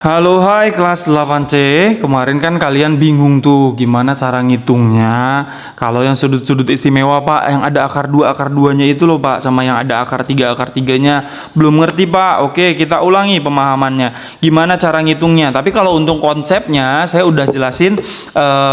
Halo, hai kelas 8C. Kemarin kan kalian bingung tuh gimana cara ngitungnya. Kalau yang sudut-sudut istimewa, Pak, yang ada akar 2 akar 2-nya itu loh, Pak, sama yang ada akar 3 akar 3-nya. Belum ngerti, Pak. Oke, kita ulangi pemahamannya. Gimana cara ngitungnya? Tapi kalau untuk konsepnya saya udah jelasin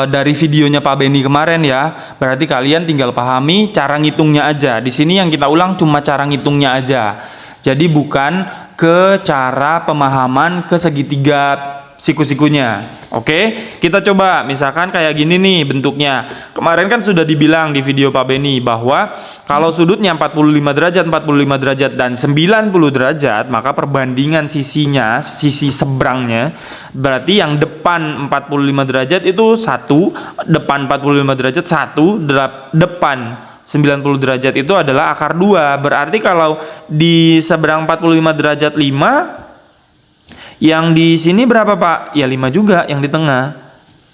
dari videonya Pak Beni kemarin ya. Berarti kalian tinggal pahami cara ngitungnya aja. Di sini yang kita ulang cuma cara ngitungnya aja. Jadi bukan ke cara pemahaman ke segitiga siku-sikunya. Oke, kita coba misalkan kayak gini nih bentuknya. Kemarin kan sudah dibilang di video Pak Beni bahwa kalau sudutnya 45 derajat, 45 derajat dan 90 derajat, maka perbandingan sisinya, sisi seberangnya, berarti yang depan 45 derajat itu 1, depan 45 derajat 1, depan 90 derajat itu adalah akar 2. Berarti kalau di seberang 45 derajat 5, yang di sini berapa, Pak? Ya 5 juga yang di tengah.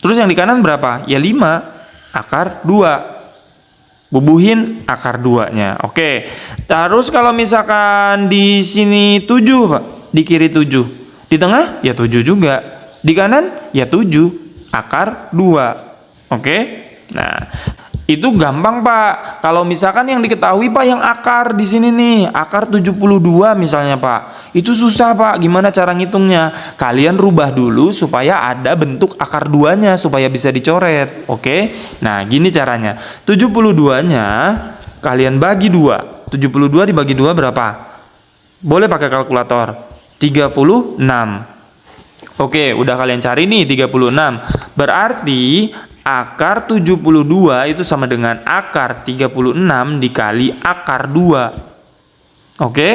Terus yang di kanan berapa? Ya 5, akar 2. Bubuhin akar 2-nya. Oke. Terus kalau misalkan di sini 7, Pak. Di kiri 7. Di tengah ya 7 juga. Di kanan ya 7, akar 2. Oke. Nah, itu gampang, Pak. Kalau misalkan yang diketahui, Pak, yang akar di sini nih, akar 72 misalnya, Pak. Itu susah, Pak. Gimana cara ngitungnya? Kalian rubah dulu supaya ada bentuk akar 2-nya supaya bisa dicoret. Oke? Nah, gini caranya. 72-nya kalian bagi 2. 72 dibagi 2 berapa? Boleh pakai kalkulator. 36. Oke, udah kalian cari nih 36. Berarti akar 72 itu sama dengan akar 36 dikali akar 2. Oke?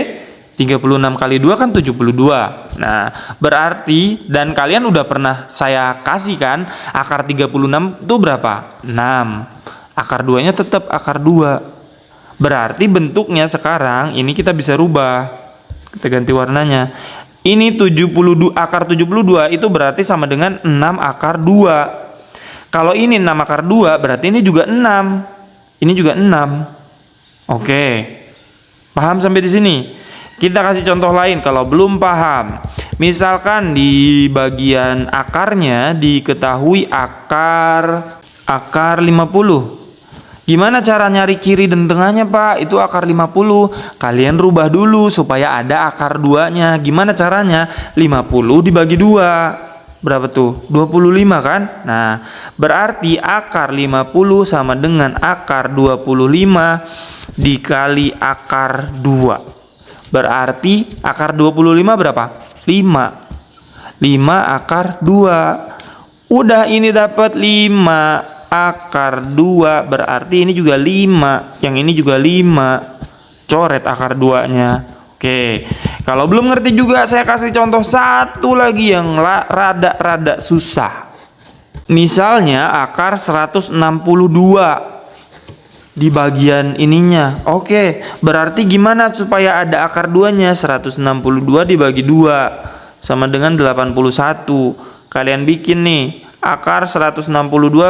36 kali 2 kan 72. Nah, berarti, dan kalian udah pernah saya kasih kan, akar 36 itu berapa? 6. Akar 2-nya tetap akar 2. Berarti bentuknya sekarang, ini kita bisa rubah. Kita ganti warnanya. Ini 72, akar 72 itu berarti sama dengan 6 akar 2. Kalau ini 6 akar 2, berarti ini juga 6. Ini juga 6. Oke. Paham sampai di sini? Kita kasih contoh lain kalau belum paham. Misalkan di bagian akarnya diketahui akar 50. Gimana cara nyari kiri dan tengahnya, Pak? Itu akar 50. Kalian rubah dulu supaya ada akar 2-nya. Gimana caranya? 50 dibagi 2. Berapa tuh? 25 kan? Nah, berarti akar 50 sama dengan akar 25 dikali akar 2. Berarti akar 25 berapa? 5. 5 akar 2. Udah ini dapat 5 akar 2, berarti ini juga 5. Yang ini juga 5. Coret akar 2-nya. Oke, kalau belum ngerti juga saya kasih contoh satu lagi yang rada-rada susah. Misalnya akar 162 di bagian ininya. Oke, berarti gimana supaya ada akar 2-nya? 162 dibagi 2 sama dengan 81. Kalian bikin nih. Akar 162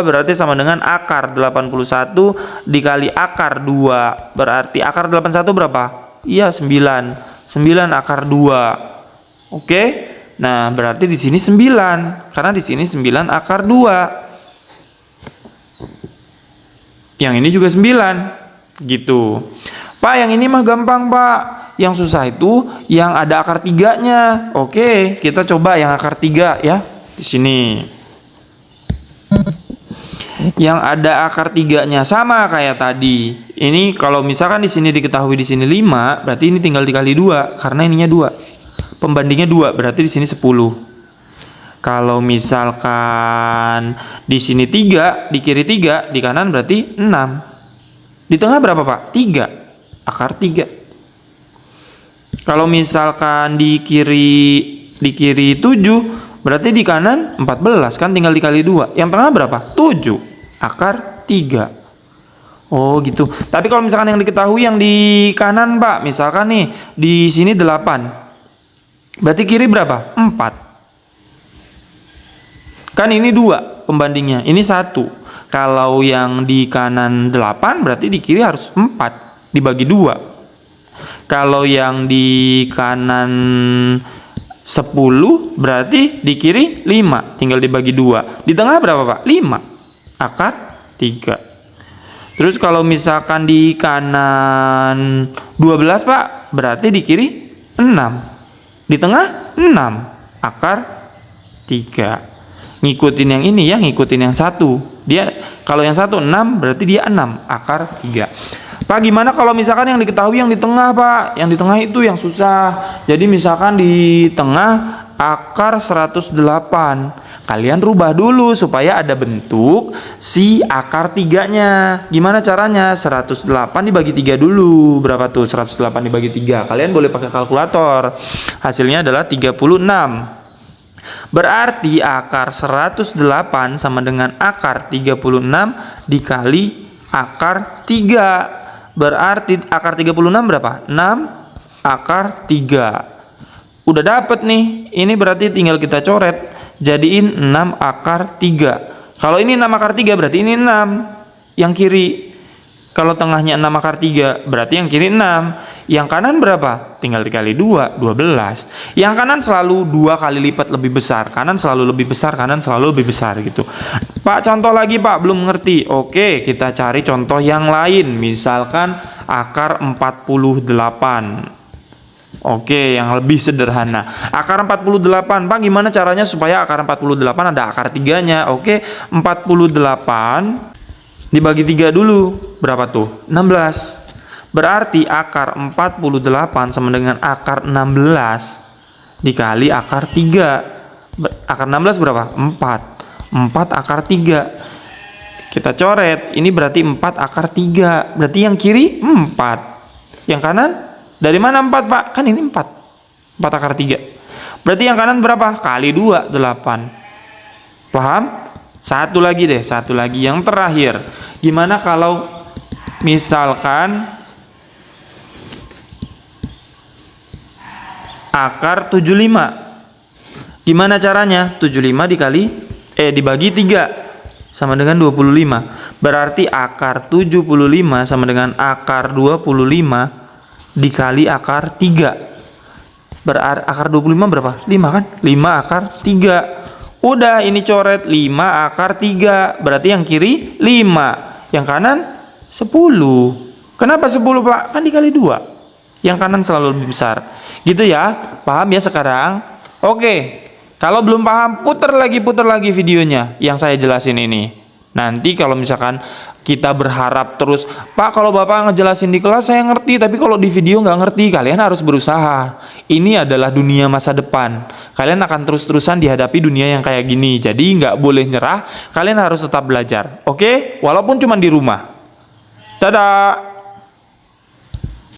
berarti sama dengan akar 81 dikali akar 2. Berarti akar 81 berapa? Iya, 9. 9 akar 2. Oke? Nah, berarti di sini 9. Karena di sini 9 akar 2. Yang ini juga 9. Gitu. Pak, yang ini mah gampang, Pak. Yang susah itu yang ada akar 3-nya. Oke, kita coba yang akar 3 ya. Di sini. Yang ada akar 3-nya sama kayak tadi. Ini kalau misalkan di sini diketahui di sini 5, berarti ini tinggal dikali 2 karena ininya 2. Pembandingnya 2, berarti di sini 10. Kalau misalkan di sini 3, di kiri 3, di kanan berarti 6. Di tengah berapa, Pak? 3. Akar 3. Kalau misalkan di kiri 7, berarti di kanan 14 kan tinggal dikali 2. Yang tengah berapa? 7. Akar 3. Oh gitu. Tapi kalau misalkan yang diketahui yang di kanan, Pak, misalkan nih di sini 8. Berarti kiri berapa? 4. Kan ini 2 pembandingnya. Ini 1. Kalau yang di kanan 8 berarti di kiri harus 4 dibagi 2. Kalau yang di kanan 10 berarti di kiri 5, tinggal dibagi 2. Di tengah berapa Pak? 5. Akar 3. Terus kalau misalkan di kanan 12 Pak, berarti di kiri 6. Di tengah 6. Akar 3. Ngikutin yang ini ya, ngikutin yang satu. Dia kalau yang satu 6 berarti dia 6. Akar 3. Pak, gimana kalau misalkan yang diketahui yang di tengah Pak? Yang di tengah itu yang susah. Jadi misalkan di tengah akar 108. Kalian rubah dulu supaya ada bentuk si akar 3-nya. Gimana caranya? 108 dibagi 3 dulu. Berapa tuh 108 dibagi 3? Kalian boleh pakai kalkulator. Hasilnya adalah 36. Berarti akar 108 sama dengan akar 36 dikali akar 3. Berarti akar 36 berapa? 6 akar 3. Udah dapet nih. Ini berarti tinggal kita coret. Jadiin 6 akar 3. Kalau ini 6 akar 3 berarti ini 6 yang kiri. Kalau tengahnya 6 akar 3 berarti yang kiri 6. Yang kanan berapa? Tinggal dikali 2, 12. Yang kanan selalu 2 kali lipat lebih besar. Kanan selalu lebih besar, kanan selalu lebih besar gitu. Pak, contoh lagi Pak, belum ngerti. Oke, kita cari contoh yang lain. Misalkan akar 48. Oke, yang lebih sederhana. Akar 48. Pak, gimana caranya supaya akar 48 ada akar 3-nya? Oke, 48 dibagi 3 dulu. Berapa tuh? 16. Berarti akar 48 sama dengan akar 16 dikali akar 3. Akar 16 berapa? 4. 4 akar 3. Kita coret. Ini berarti 4 akar 3. Berarti yang kiri 4. Yang kanan? Dari mana 4 Pak? Kan ini 4. 4 akar 3. Berarti yang kanan berapa? Kali 2, 8. Paham? Satu lagi deh, satu lagi yang terakhir. Gimana kalau misalkan akar 75? Gimana caranya? 75 dibagi 3 sama dengan 25. Berarti akar 75 sama dengan akar 25 dikali akar 3. Berarti akar 25 berapa? 5 kan? 5 akar 3. Udah, ini coret 5 akar 3. Berarti yang kiri 5. Yang kanan 10. Kenapa 10 Pak? Kan dikali 2. Yang kanan selalu lebih besar. Gitu ya. Paham ya sekarang? Oke. Kalau belum paham, putar lagi videonya yang saya jelasin ini. Nanti kalau misalkan kita berharap terus, Pak, kalau Bapak ngejelasin di kelas saya ngerti, tapi kalau di video nggak ngerti, kalian harus berusaha. Ini adalah dunia masa depan. Kalian akan terus-terusan dihadapi dunia yang kayak gini. Jadi nggak boleh nyerah, kalian harus tetap belajar. Oke? Walaupun cuma di rumah. Dadah!